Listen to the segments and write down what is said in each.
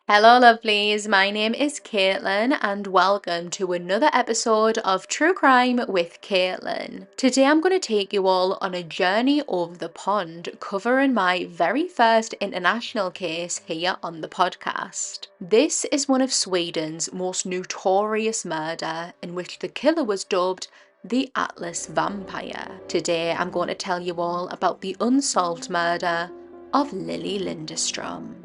Hello, lovelies. My name is Caitlin, and welcome to another episode of True Crime with Caitlin. Today, I'm going to take you all on a journey over the pond, covering my very first international case here on the podcast. This is one of Sweden's most notorious murder, in which the killer was dubbed the Atlas Vampire. Today, I'm going to tell you all about the unsolved murder of Lilly Lindestrom.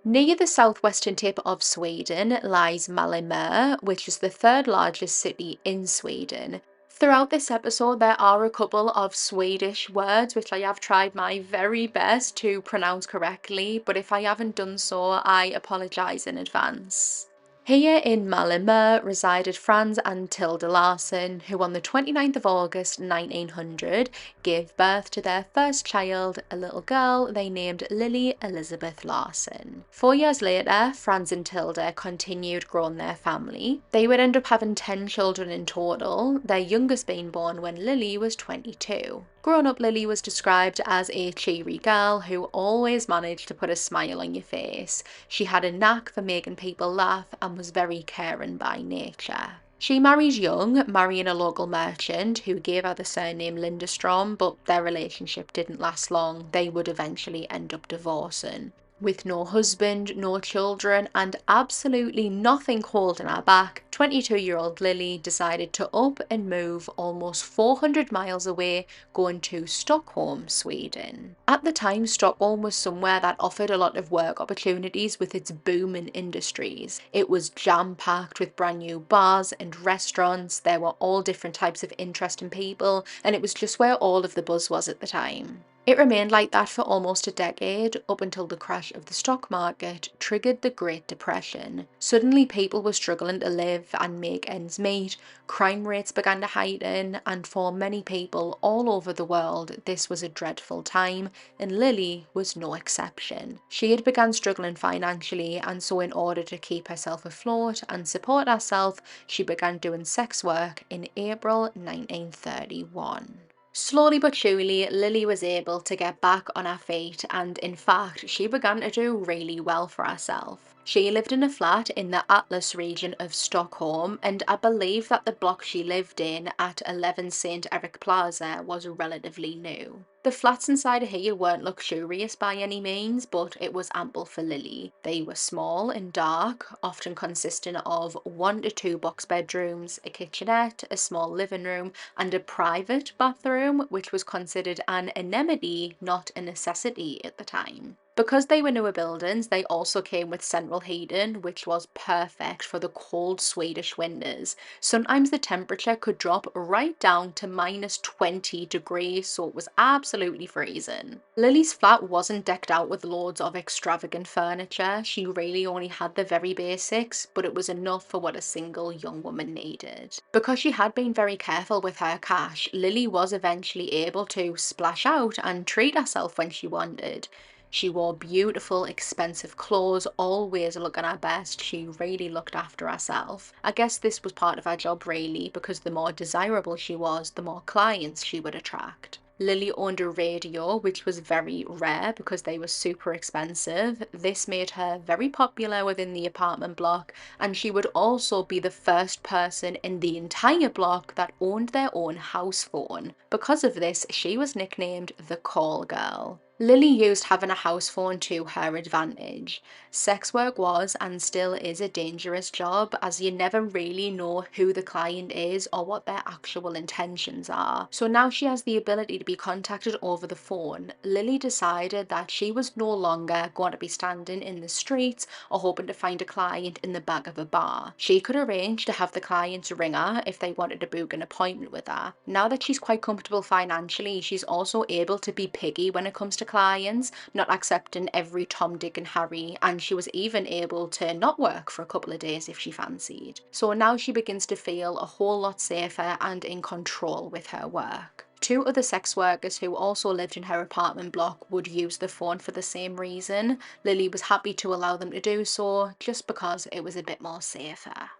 Near the southwestern tip of Sweden lies Malmö, which is the third largest city in Sweden. Throughout this episode, there are a couple of Swedish words which I have tried my very best to pronounce correctly, but if I haven't done so, I apologise in advance. Here in Malmö resided Franz and Tilda Larsson, who on the 29th of August 1900 gave birth to their first child, a little girl they named Lily Elizabeth Larsson. 4 years later, Franz and Tilda continued growing their family. They would end up having 10 children in total, their youngest being born when Lily was 22. Growing up, Lily was described as a cheery girl who always managed to put a smile on your face. She had a knack for making people laugh and was very caring by nature. She married young, marrying a local merchant who gave her the surname Lindestrom, but their relationship didn't last long. They would eventually end up divorcing. With no husband, no children, and absolutely nothing holding her back, 22-year-old Lily decided to up and move almost 400 miles away, going to Stockholm, Sweden. At the time, Stockholm was somewhere that offered a lot of work opportunities with its booming industries. It was jam-packed with brand new bars and restaurants, there were all different types of interesting people, and it was just where all of the buzz was at the time. It remained like that for almost a decade, up until the crash of the stock market triggered the Great Depression. Suddenly people were struggling to live and make ends meet, crime rates began to heighten, and for many people all over the world this was a dreadful time, and Lily was no exception. She had begun struggling financially, and so in order to keep herself afloat and support herself, she began doing sex work in April 1931. Slowly but surely, Lily was able to get back on her feet, and in fact, she began to do really well for herself. She lived in a flat in the Atlas region of Stockholm, and I believe that the block she lived in at 11 St. Eric Plaza was relatively new. The flats inside here weren't luxurious by any means, but it was ample for Lily. They were small and dark, often consisting of 1 to 2 box bedrooms, a kitchenette, a small living room, and a private bathroom, which was considered an amenity, not a necessity at the time. Because they were newer buildings, they also came with central heating, which was perfect for the cold Swedish winters. Sometimes the temperature could drop right down to minus 20 degrees, so it was absolutely freezing. Lily's flat wasn't decked out with loads of extravagant furniture. She really only had the very basics, but it was enough for what a single young woman needed. Because she had been very careful with her cash, Lily was eventually able to splash out and treat herself when she wanted. She wore beautiful, expensive clothes, always looking her best. She really looked after herself. I guess this was part of her job really, because the more desirable she was, the more clients she would attract. Lily owned a radio, which was very rare because they were super expensive. This made her very popular within the apartment block, and she would also be the first person in the entire block that owned their own house phone. Because of this, she was nicknamed the Call Girl. Lily used having a house phone to her advantage. Sex work was and still is a dangerous job, as you never really know who the client is or what their actual intentions are. So now she has the ability to be contacted over the phone. Lily decided that she was no longer going to be standing in the streets or hoping to find a client in the back of a bar. She could arrange to have the clients ring her if they wanted to book an appointment with her. Now that she's quite comfortable financially, she's also able to be picky when it comes to clients, not accepting every Tom, Dick and Harry, and she was even able to not work for a couple of days if she fancied. So now she begins to feel a whole lot safer and in control with her work. Two other sex workers who also lived in her apartment block would use the phone for the same reason. Lilly was happy to allow them to do so, just because it was a bit more safer.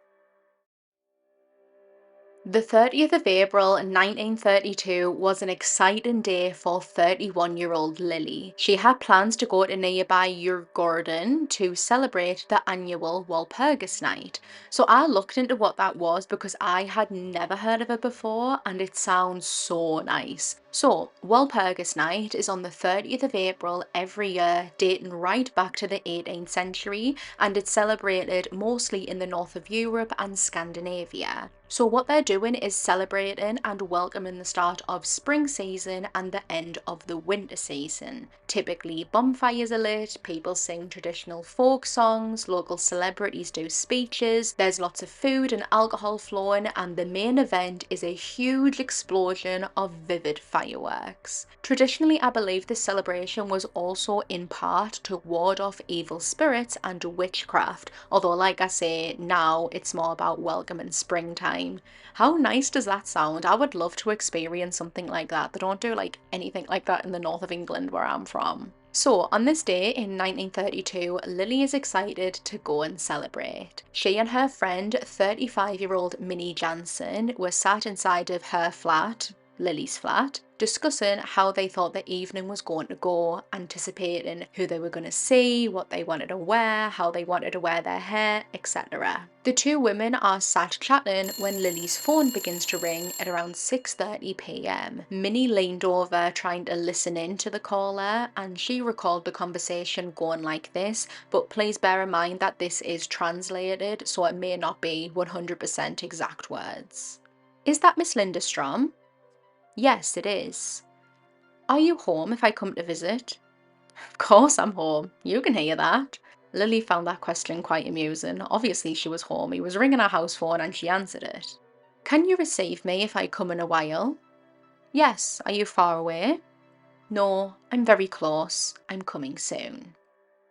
The 30th of April 1932 was an exciting day for 31-year-old Lilly. She had plans to go to nearby Garden to celebrate the annual Walpurgis night. So I looked into what that was because I had never heard of it before, and it sounds so nice. So, Walpurgis Night is on the 30th of April every year, dating right back to the 18th century, and it's celebrated mostly in the north of Europe and Scandinavia. So what they're doing is celebrating and welcoming the start of spring season and the end of the winter season. Typically bonfires are lit, people sing traditional folk songs, local celebrities do speeches, there's lots of food and alcohol flowing, and the main event is a huge explosion of vivid fireworks. Traditionally, I believe this celebration was also in part to ward off evil spirits and witchcraft, although like I say, now it's more about welcoming springtime. How nice does that sound? I would love to experience something like that. They don't do like anything like that in the north of England where I'm from. So, on this day in 1932, Lilly is excited to go and celebrate. She and her friend, 35-year-old Minnie Jansen, were sat inside of her flat, Lilly's flat, discussing how they thought the evening was going to go, anticipating who they were going to see, what they wanted to wear, how they wanted to wear their hair, etc. The two women are sat chatting when Lilly's phone begins to ring at around 6:30 p.m. Minnie leaned over trying to listen in to the caller, and she recalled the conversation going like this, but please bear in mind that this is translated, so it may not be 100% exact words. "Is that Miss Lindestrom?" "Yes, it is." "Are you home if I come to visit?" "Of course I'm home. You can hear that." Lilly found that question quite amusing. Obviously she was home. He was ringing her house phone and she answered it. "Can you receive me if I come in a while?" "Yes. Are you far away?" "No, I'm very close. I'm coming soon."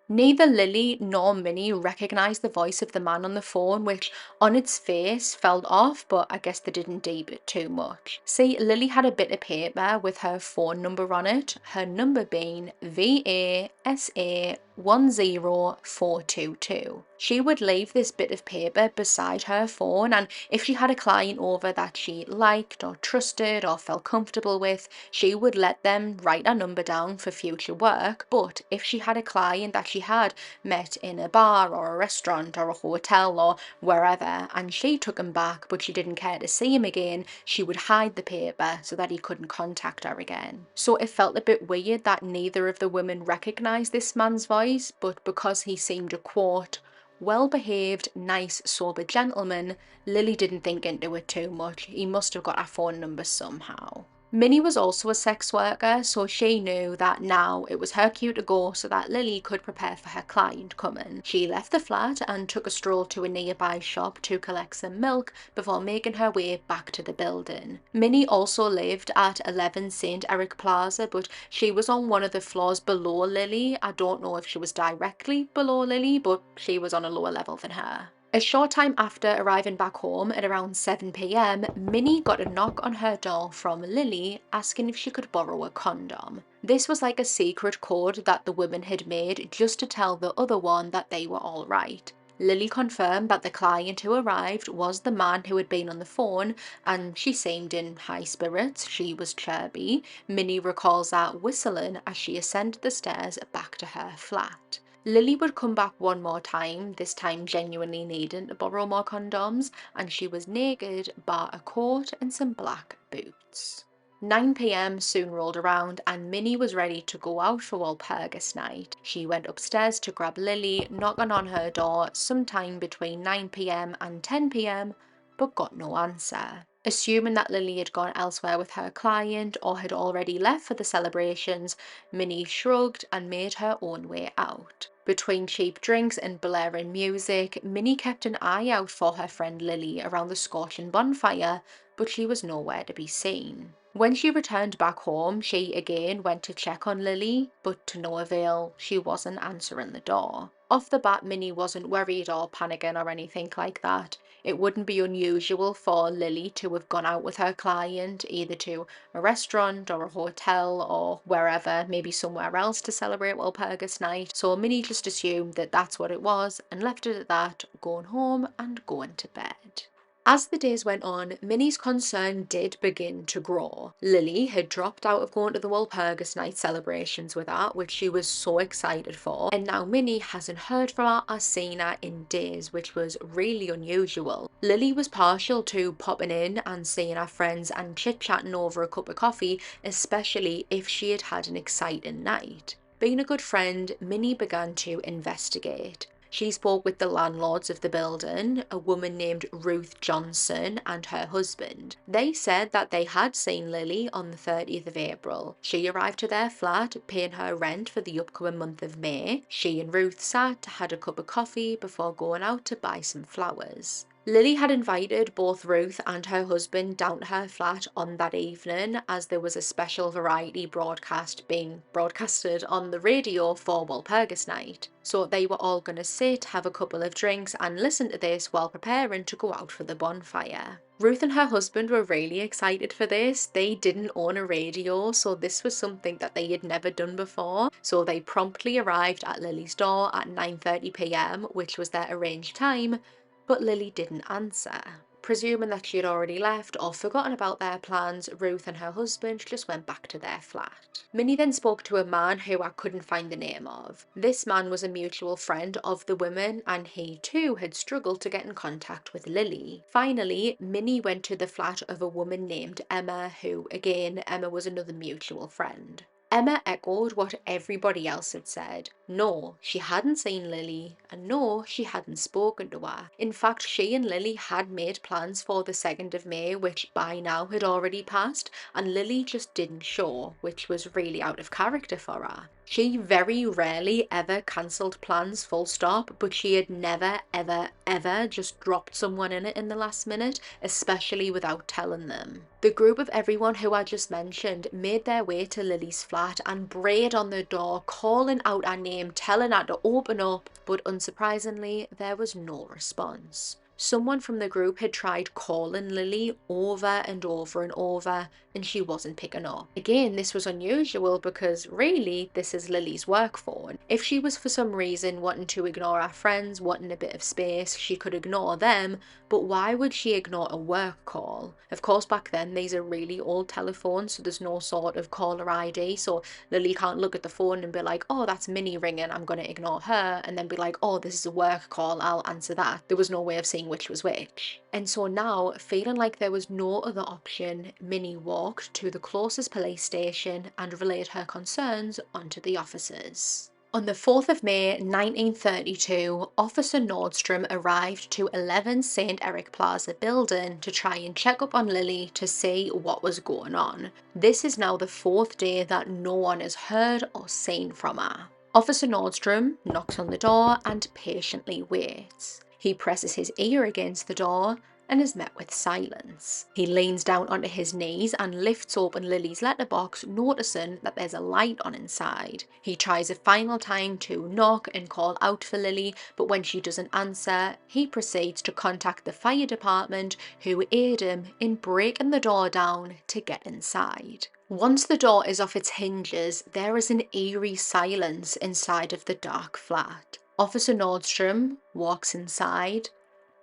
Neither Lilly nor Minnie recognised the voice of the man on the phone, which on its face felt off, but I guess they didn't deep it too much. See, Lilly had a bit of paper with her phone number on it, her number being VASA10422. She would leave this bit of paper beside her phone, and if she had a client over that she liked or trusted or felt comfortable with, she would let them write a number down for future work. But if she had a client that she had met in a bar or a restaurant or a hotel or wherever, and she took him back but she didn't care to see him again, she would hide the paper so that he couldn't contact her again. So it felt a bit weird that neither of the women recognised this man's voice, but because he seemed a quote, well-behaved, nice, sober gentleman, Lilly didn't think into it too much. He must have got her phone number somehow. Minnie was also a sex worker, so she knew that now it was her cue to go so that Lilly could prepare for her client coming. She left the flat and took a stroll to a nearby shop to collect some milk before making her way back to the building. Minnie also lived at 11 St. Eric Plaza, but she was on one of the floors below Lilly. I don't know if she was directly below Lilly, but she was on a lower level than her. A short time after arriving back home at around 7 p.m, Minnie got a knock on her door from Lilly asking if she could borrow a condom. This was like a secret code that the women had made just to tell the other one that they were all right. Lilly confirmed that the client who arrived was the man who had been on the phone, and she seemed in high spirits. She was chirpy. Minnie recalls that whistling as she ascended the stairs back to her flat. Lilly would come back one more time, this time genuinely needing to borrow more condoms, and she was naked, bar a coat and some black boots. 9 p.m. soon rolled around and Minnie was ready to go out for Walpurgis night. She went upstairs to grab Lilly, knocking on her door sometime between 9 p.m. and 10 p.m, but got no answer. Assuming that Lilly had gone elsewhere with her client or had already left for the celebrations, Minnie shrugged and made her own way out. Between cheap drinks and blaring music, Minnie kept an eye out for her friend Lilly around the scorching bonfire, but she was nowhere to be seen. When she returned back home, she again went to check on Lilly, but to no avail. She wasn't answering the door. Off the bat, Minnie wasn't worried or panicking or anything like that. It wouldn't be unusual for Lilly to have gone out with her client, either to a restaurant or a hotel or wherever, maybe somewhere else to celebrate Walpurgis night. So Minnie just assumed that that's what it was and left it at that, going home and going to bed. As the days went on, Minnie's concern did begin to grow. Lilly had dropped out of going to the Walpurgis night celebrations with her, which she was so excited for, and now Minnie hasn't heard from her or seen her in days, which was really unusual. Lilly was partial to popping in and seeing her friends and chit-chatting over a cup of coffee, especially if she had had an exciting night. Being a good friend, Minnie began to investigate. She spoke with the landlords of the building, a woman named Ruth Johnson and her husband. They said that they had seen Lilly on the 30th of April. She arrived to their flat, paying her rent for the upcoming month of May. She and Ruth sat, had a cup of coffee before going out to buy some flowers. Lilly had invited both Ruth and her husband down to her flat on that evening, as there was a special variety broadcast being broadcasted on the radio for Walpurgis night. So they were all going to sit, have a couple of drinks and listen to this while preparing to go out for the bonfire. Ruth and her husband were really excited for this. They didn't own a radio, so this was something that they had never done before. So they promptly arrived at Lilly's door at 9:30 p.m, which was their arranged time, but Lilly didn't answer. Presuming that she had already left or forgotten about their plans, Ruth and her husband just went back to their flat. Minnie then spoke to a man who I couldn't find the name of. This man was a mutual friend of the women, and he too had struggled to get in contact with Lilly. Finally, Minnie went to the flat of a woman named Emma, who, again, Emma was another mutual friend. Emma echoed what everybody else had said. No, she hadn't seen Lilly, and no, she hadn't spoken to her. In fact, she and Lilly had made plans for the 2nd of May, which by now had already passed, and Lilly just didn't show, which was really out of character for her. She very rarely ever cancelled plans full stop, but she had never ever just dropped someone in it in the last minute, especially without telling them. The group of everyone who I just mentioned made their way to Lilly's flat and brayed on the door, calling out her name, telling her to open up, but unsurprisingly, there was no response. Someone from the group had tried calling Lilly over and over and over, and she wasn't picking up. Again, this was unusual because really, this is Lilly's work phone. If she was for some reason wanting to ignore her friends, wanting a bit of space, she could ignore them, but why would she ignore a work call? Of course, back then, these are really old telephones, so there's no sort of caller ID, so Lilly can't look at the phone and be like, oh, that's Minnie ringing, I'm going to ignore her, and then be like, oh, this is a work call, I'll answer that. There was no way of seeing which was which. And so now, feeling like there was no other option, Minnie walked to the closest police station and relayed her concerns onto the officers. On the 4th of May 1932, Officer Nordstrom arrived to 11 St. Eric Plaza building to try and check up on Lilly to see what was going on. This is now the 4th day that no one has heard or seen from her. Officer Nordstrom knocks on the door and patiently waits. He presses his ear against the door and is met with silence. He leans down onto his knees and lifts open Lilly's letterbox, noticing that there's a light on inside. He tries a final time to knock and call out for Lilly, but when she doesn't answer, he proceeds to contact the fire department, who aid him in breaking the door down to get inside. Once the door is off its hinges, there is an eerie silence inside of the dark flat. Officer Nordstrom walks inside,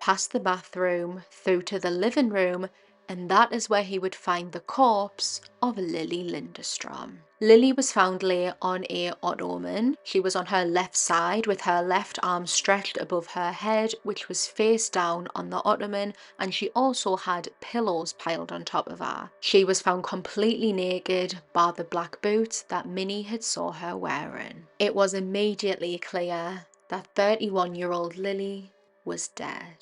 past the bathroom, through to the living room, and that is where he would find the corpse of Lilly Lindestrom. Lilly was found lay on a ottoman. She was on her left side with her left arm stretched above her head, which was face down on the ottoman, and she also had pillows piled on top of her. She was found completely naked, bar the black boots that Minnie had saw her wearing. It was immediately clear that 31-year-old Lilly was dead.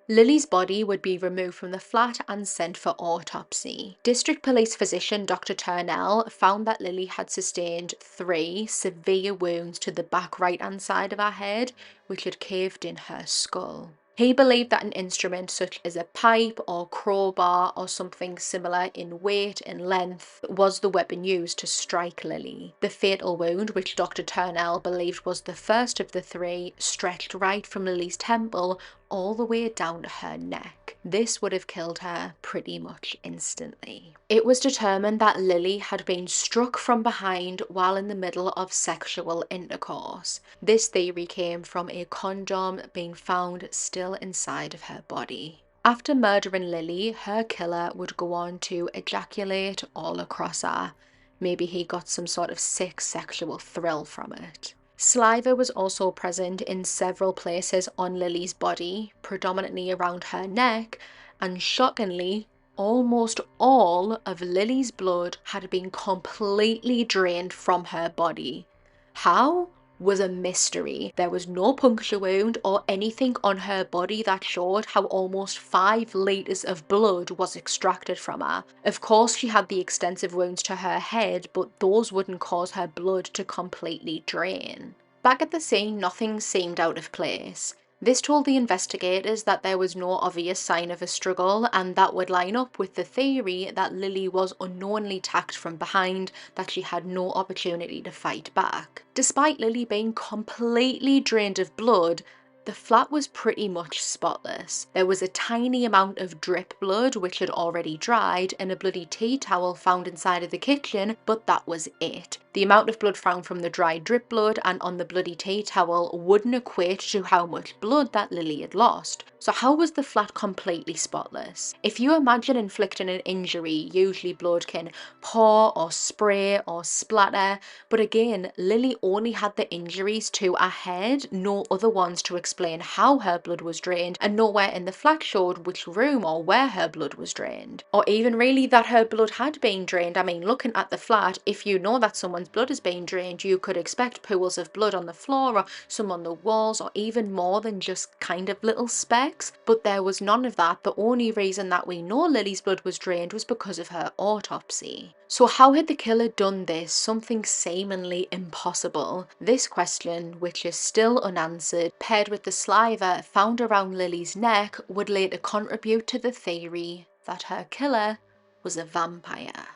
Lilly's body would be removed from the flat and sent for autopsy. District Police Physician Dr. Turnell found that Lilly had sustained 3 severe wounds to the back right-hand side of her head, which had caved in her skull. He believed that an instrument such as a pipe or crowbar or something similar in weight and length was the weapon used to strike Lilly. The fatal wound, which Dr. Turnell believed was the first of the three, stretched right from Lilly's temple all the way down to her neck. This would have killed her pretty much instantly. It was determined that Lilly had been struck from behind while in the middle of sexual intercourse. This theory came from a condom being found still inside of her body. After murdering Lilly, her killer would go on to ejaculate all across her. Maybe he got some sort of sick sexual thrill from it. Saliva was also present in several places on Lilly's body, predominantly around her neck, and shockingly, almost all of Lilly's blood had been completely drained from her body. How? Was a mystery. There was no puncture wound or anything on her body that showed how almost 5 litres of blood was extracted from her. Of course, she had the extensive wounds to her head, but those wouldn't cause her blood to completely drain. Back at the scene, nothing seemed out of place. This told the investigators that there was no obvious sign of a struggle, and that would line up with the theory that Lilly was unknowingly attacked from behind, that she had no opportunity to fight back. Despite Lilly being completely drained of blood, the flat was pretty much spotless. There was a tiny amount of drip blood which had already dried and a bloody tea towel found inside of the kitchen, but that was it. The amount of blood found from the dried drip blood and on the bloody tea towel wouldn't equate to how much blood that Lilly had lost. So how was the flat completely spotless? If you imagine inflicting an injury, usually blood can pour or spray or splatter, but again, Lilly only had the injuries to her head, no other ones to explain how her blood was drained, and nowhere in the flat showed which room or where her blood was drained. Or even really that her blood had been drained. I mean, looking at the flat, if you know that someone's blood has been drained, you could expect pools of blood on the floor or some on the walls or even more than just kind of little specks, but there was none of that. The only reason that we know Lilly's blood was drained was because of her autopsy. So how had the killer done this, something seemingly impossible? This question, which is still unanswered, paired with the saliva found around Lilly's neck, would later contribute to the theory that her killer was a vampire.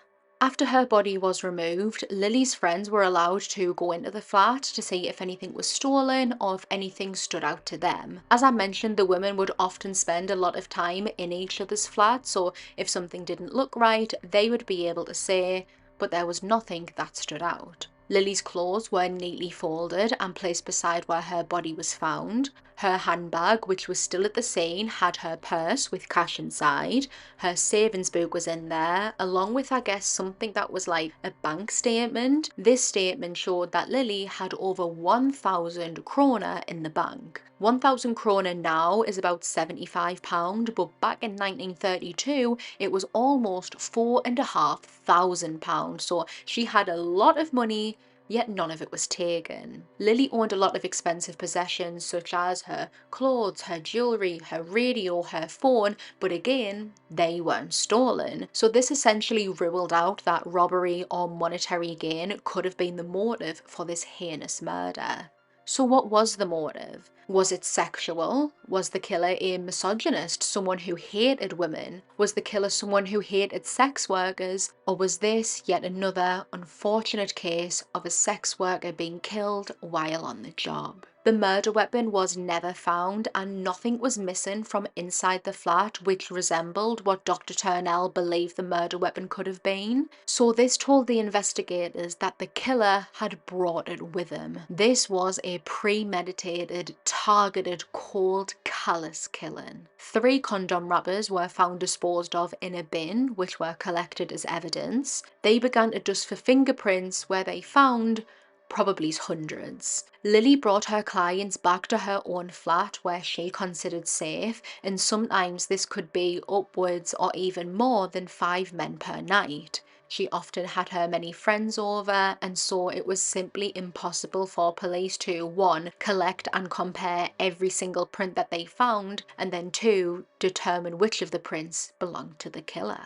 After her body was removed, Lilly's friends were allowed to go into the flat to see if anything was stolen or if anything stood out to them. As I mentioned, the women would often spend a lot of time in each other's flat, so if something didn't look right, they would be able to say, but there was nothing that stood out. Lilly's clothes were neatly folded and placed beside where her body was found. Her handbag, which was still at the scene, had her purse with cash inside. Her savings book was in there, along with, I guess, something that was like a bank statement. This statement showed that Lilly had over 1,000 krona in the bank. 1,000 krona now is about £75, but back in 1932, it was almost £4,500. So she had a lot of money, yet none of it was taken. Lilly owned a lot of expensive possessions such as her clothes, her jewellery, her radio, her phone, but again, they weren't stolen. So this essentially ruled out that robbery or monetary gain could have been the motive for this heinous murder. So what was the motive? Was it sexual? Was the killer a misogynist, someone who hated women? Was the killer someone who hated sex workers? Or was this yet another unfortunate case of a sex worker being killed while on the job? The murder weapon was never found and nothing was missing from inside the flat which resembled what Dr. Turnell believed the murder weapon could have been. So this told the investigators that the killer had brought it with him. This was a premeditated, targeted, cold, callous killing. 3 condom wrappers were found disposed of in a bin which were collected as evidence. They began to dust for fingerprints where they found probably hundreds. Lilly brought her clients back to her own flat where she considered safe, and sometimes this could be upwards or even more than 5 men per night. She often had her many friends over, and so it was simply impossible for police to 1. Collect and compare every single print that they found, and then 2. Determine which of the prints belonged to the killer.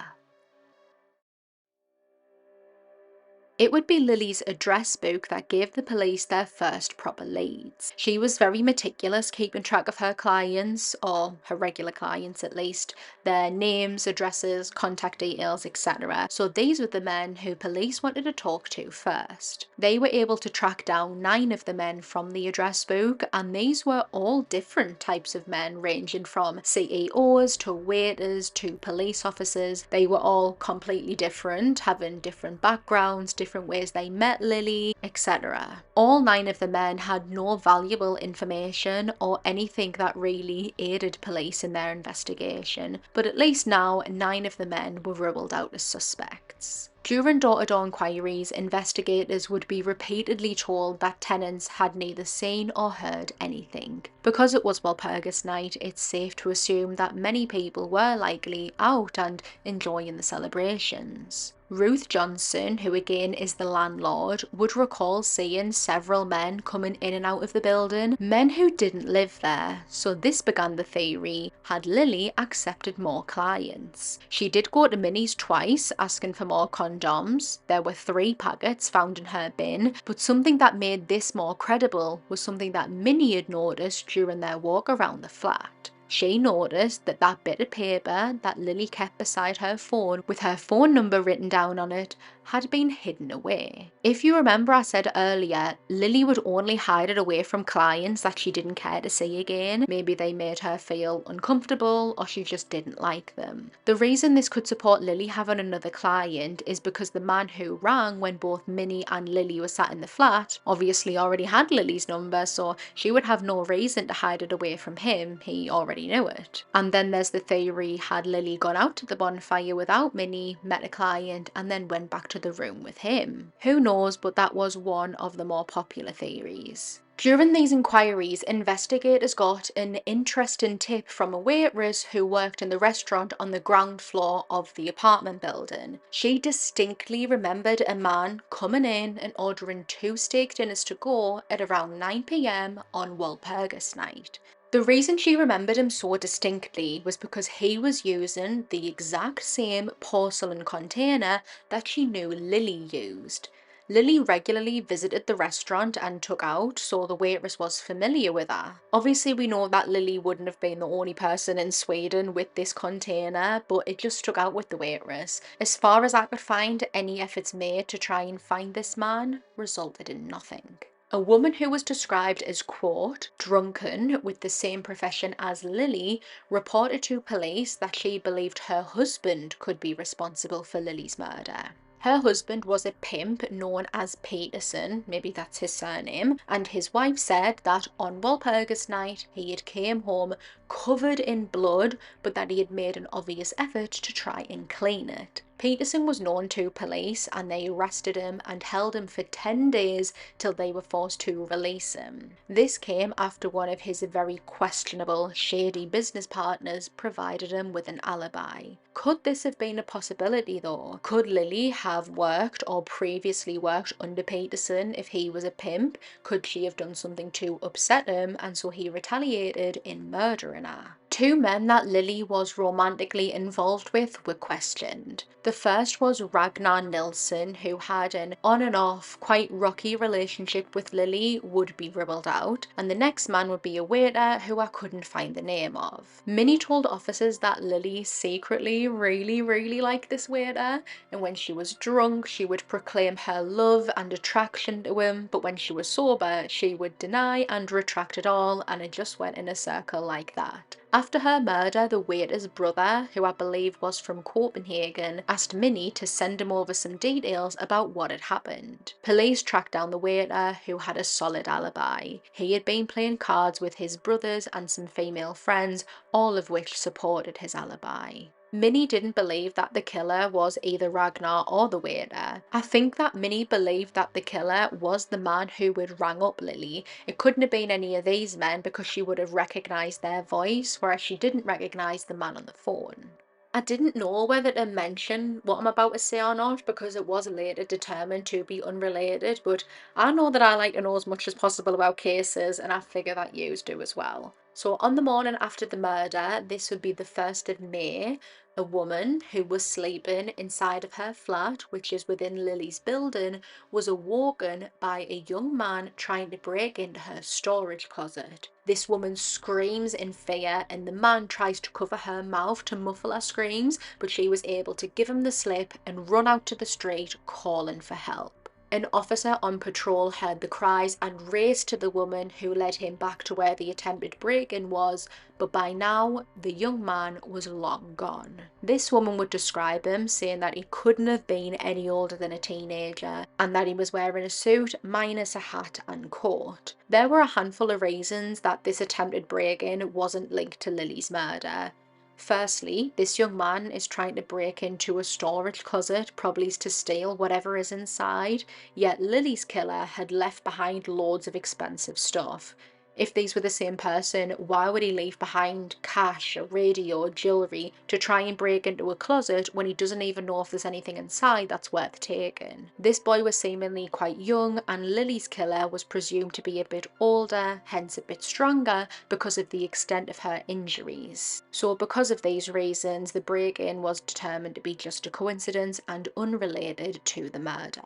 It would be Lily's address book that gave the police their first proper leads. She was very meticulous, keeping track of her clients, or her regular clients at least, their names, addresses, contact details, etc. So these were the men who police wanted to talk to first. They were able to track down 9 of the men from the address book, and these were all different types of men, ranging from CEOs to waiters to police officers. They were all completely different, having different backgrounds, different ways they met Lily, etc. All 9 of the men had no valuable information or anything that really aided police in their investigation, but at least now 9 of the men were ruled out as suspects. During door-to-door inquiries, investigators would be repeatedly told that tenants had neither seen or heard anything. Because it was Walpurgis night, it's safe to assume that many people were likely out and enjoying the celebrations. Ruth Johnson, who again is the landlord, would recall seeing several men coming in and out of the building, men who didn't live there, so this began the theory: had Lily accepted more clients? She did go to Minnie's twice, asking for more condoms. There were 3 packets found in her bin, but something that made this more credible was something that Minnie had noticed during their walk around the flat. She noticed that that bit of paper that Lily kept beside her phone with her phone number written down on it had been hidden away. If you remember, I said earlier, Lily would only hide it away from clients that she didn't care to see again. Maybe they made her feel uncomfortable or she just didn't like them. The reason this could support Lily having another client is because the man who rang when both Minnie and Lily were sat in the flat obviously already had Lily's number, so she would have no reason to hide it away from him. He already knew it. And then there's the theory: had Lily gone out to the bonfire without Minnie, met a client, and then went back to the room with him? Who knows, but that was one of the more popular theories. During these inquiries, investigators got an interesting tip from a waitress who worked in the restaurant on the ground floor of the apartment building. She distinctly remembered a man coming in and ordering 2 steak dinners to go at around 9 p.m. on Walpurgis night. The reason she remembered him so distinctly was because he was using the exact same porcelain container that she knew Lily used. Lily regularly visited the restaurant and took out, so the waitress was familiar with her. Obviously, we know that Lily wouldn't have been the only person in Sweden with this container, but it just stuck out with the waitress. As far as I could find, any efforts made to try and find this man resulted in nothing. A woman who was described as, quote, drunken with the same profession as Lily, reported to police that she believed her husband could be responsible for Lily's murder. Her husband was a pimp known as Peterson, maybe that's his surname, and his wife said that on Walpurgis night he had came home covered in blood, but that he had made an obvious effort to try and clean it. Peterson was known to police and they arrested him and held him for 10 days till they were forced to release him. This came after one of his very questionable, shady business partners provided him with an alibi. Could this have been a possibility though? Could Lily have worked or previously worked under Peterson if he was a pimp? Could she have done something to upset him and so he retaliated in murdering her? 2 men that Lily was romantically involved with were questioned. The first was Ragnar Nilsson, who had an on and off, quite rocky relationship with Lily, would be ruled out, and the next man would be a waiter who I couldn't find the name of. Minnie told officers that Lily secretly really liked this waiter, and when she was drunk she would proclaim her love and attraction to him, but when she was sober she would deny and retract it all, and it just went in a circle like that. After her murder, the waiter's brother, who I believe was from Copenhagen, asked Minnie to send him over some details about what had happened. Police tracked down the waiter, who had a solid alibi. He had been playing cards with his brothers and some female friends, all of which supported his alibi. Minnie didn't believe that the killer was either Ragnar or the waiter. I think that Minnie believed that the killer was the man who would rang up Lily. It couldn't have been any of these men because she would have recognised their voice, whereas she didn't recognise the man on the phone. I didn't know whether to mention what I'm about to say or not because it was later determined to be unrelated, but I know that I like to know as much as possible about cases and I figure that yous do as well. So, on the morning after the murder, this would be the 1st of May, a woman who was sleeping inside of her flat, which is within Lily's building, was awoken by a young man trying to break into her storage closet. This woman screams in fear, and the man tries to cover her mouth to muffle her screams, but she was able to give him the slip and run out to the street calling for help. An officer on patrol heard the cries and raced to the woman, who led him back to where the attempted break-in was, but by now the young man was long gone. This woman would describe him, saying that he couldn't have been any older than a teenager and that he was wearing a suit minus a hat and coat. There were a handful of reasons that this attempted break-in wasn't linked to Lily's murder. Firstly, this young man is trying to break into a storage closet, probably to steal whatever is inside, yet Lily's killer had left behind loads of expensive stuff. If these were the same person, why would he leave behind cash, a radio, jewellery to try and break into a closet when he doesn't even know if there's anything inside that's worth taking? This boy was seemingly quite young, and Lily's killer was presumed to be a bit older, hence a bit stronger, because of the extent of her injuries. So because of these reasons, the break-in was determined to be just a coincidence and unrelated to the murder.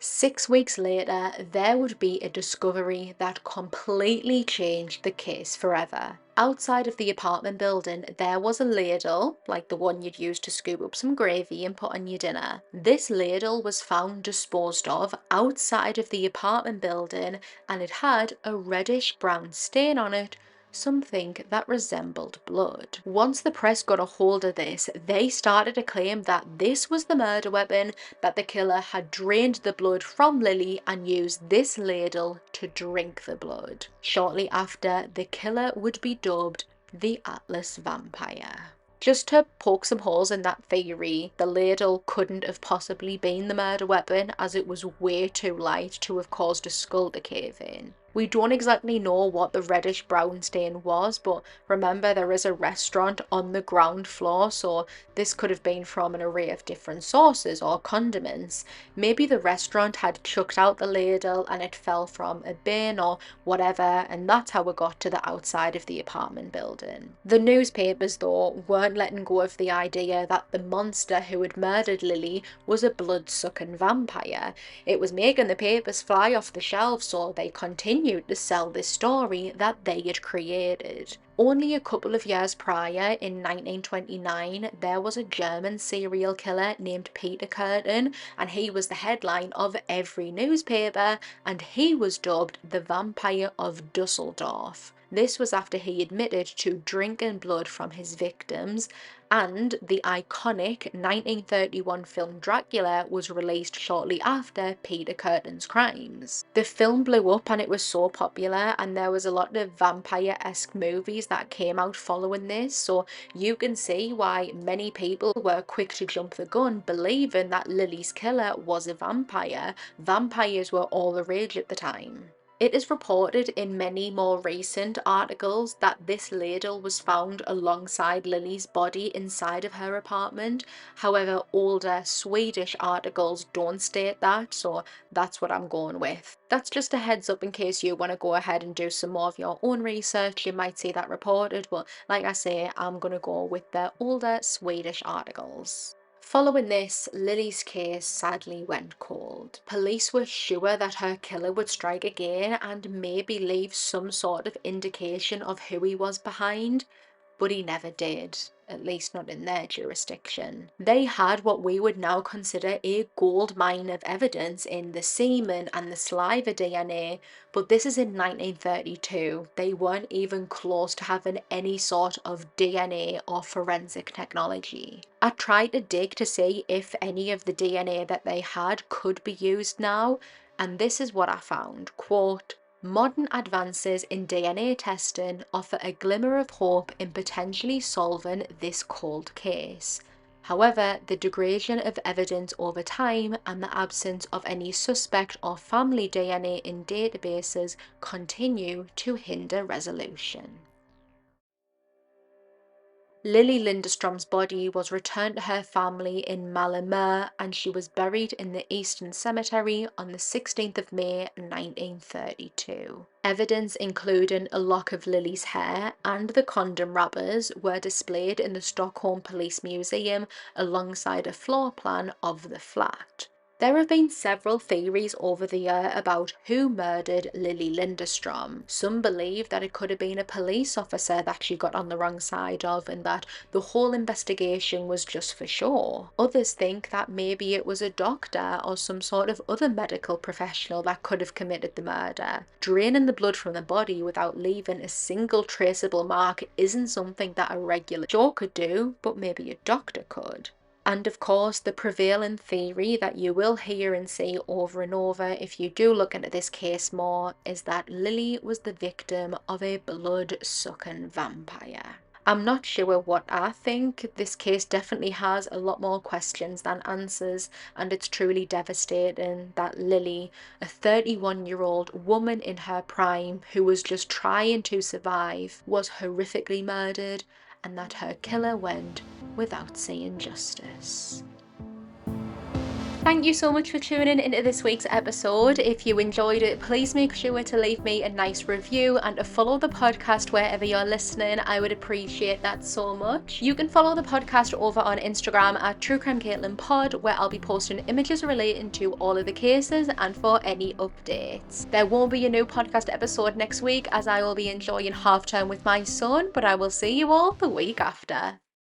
6 weeks later, there would be a discovery that completely changed the case forever. Outside of the apartment building, there was a ladle, like the one you'd use to scoop up some gravy and put on your dinner. This ladle was found disposed of outside of the apartment building, and it had a reddish-brown stain on it, something that resembled blood. Once the press got a hold of this, they started to claim that this was the murder weapon, that the killer had drained the blood from Lily and used this ladle to drink the blood. Shortly after, the killer would be dubbed the Atlas Vampire. Just to poke some holes in that theory, the ladle couldn't have possibly been the murder weapon, as it was way too light to have caused a skull to cave in. We don't exactly know what the reddish brown stain was, but remember there is a restaurant on the ground floor, so this could have been from an array of different sources or condiments. Maybe the restaurant had chucked out the ladle and it fell from a bin or whatever, and that's how it got to the outside of the apartment building. The newspapers, though, weren't letting go of the idea that the monster who had murdered Lily was a blood-sucking vampire. It was making the papers fly off the shelves, so they continued to sell this story that they had created. Only a couple of years prior, in 1929, there was a German serial killer named Peter Kürten, and he was the headline of every newspaper, and he was dubbed the Vampire of Dusseldorf. This was after he admitted to drinking blood from his victims, and the iconic 1931 film Dracula was released shortly after Peter Kürten's crimes. The film blew up and it was so popular, and there was a lot of vampire-esque movies that came out following this, so you can see why many people were quick to jump the gun, believing that Lily's killer was a vampire. Vampires were all the rage at the time. It is reported in many more recent articles that this ladle was found alongside Lily's body inside of her apartment. However, older Swedish articles don't state that, so that's what I'm going with. That's just a heads up in case you want to go ahead and do some more of your own research. You might see that reported, but like I say, I'm going to go with the older Swedish articles. Following this, Lily's case sadly went cold. Police were sure that her killer would strike again and maybe leave some sort of indication of who he was behind, but he never did, at least not in their jurisdiction. They had what we would now consider a gold mine of evidence in the semen and the saliva DNA, but this is in 1932. They weren't even close to having any sort of DNA or forensic technology. I tried to dig to see if any of the DNA that they had could be used now, and this is what I found. Quote, "Modern advances in DNA testing offer a glimmer of hope in potentially solving this cold case. However, the degradation of evidence over time and the absence of any suspect or family DNA in databases continue to hinder resolution." Lilly Lindestrom's body was returned to her family in Malmö and she was buried in the Eastern Cemetery on the 16th of May 1932. Evidence including a lock of Lily's hair and the condom wrappers were displayed in the Stockholm Police Museum alongside a floor plan of the flat. There have been several theories over the year about who murdered Lilly Lindestrom. Some believe that it could have been a police officer that she got on the wrong side of and that the whole investigation was just for show. Others think that maybe it was a doctor or some sort of other medical professional that could have committed the murder. Draining the blood from the body without leaving a single traceable mark isn't something that a regular Joe could do, but maybe a doctor could. And of course, the prevailing theory that you will hear and see over and over if you do look into this case more is that Lilly was the victim of a blood-sucking vampire. I'm not sure what I think. This case definitely has a lot more questions than answers, and it's truly devastating that Lilly, a 31-year-old woman in her prime who was just trying to survive, was horrifically murdered, and that her killer went without seeing justice. Thank you so much for tuning into this week's episode. If you enjoyed it, please make sure to leave me a nice review and to follow the podcast wherever you're listening. I would appreciate that so much. You can follow the podcast over on Instagram at TrueCrimeCaitlynPod, where I'll be posting images relating to all of the cases and for any updates. There won't be a new podcast episode next week as I will be enjoying half term with my son, but I will see you all the week after.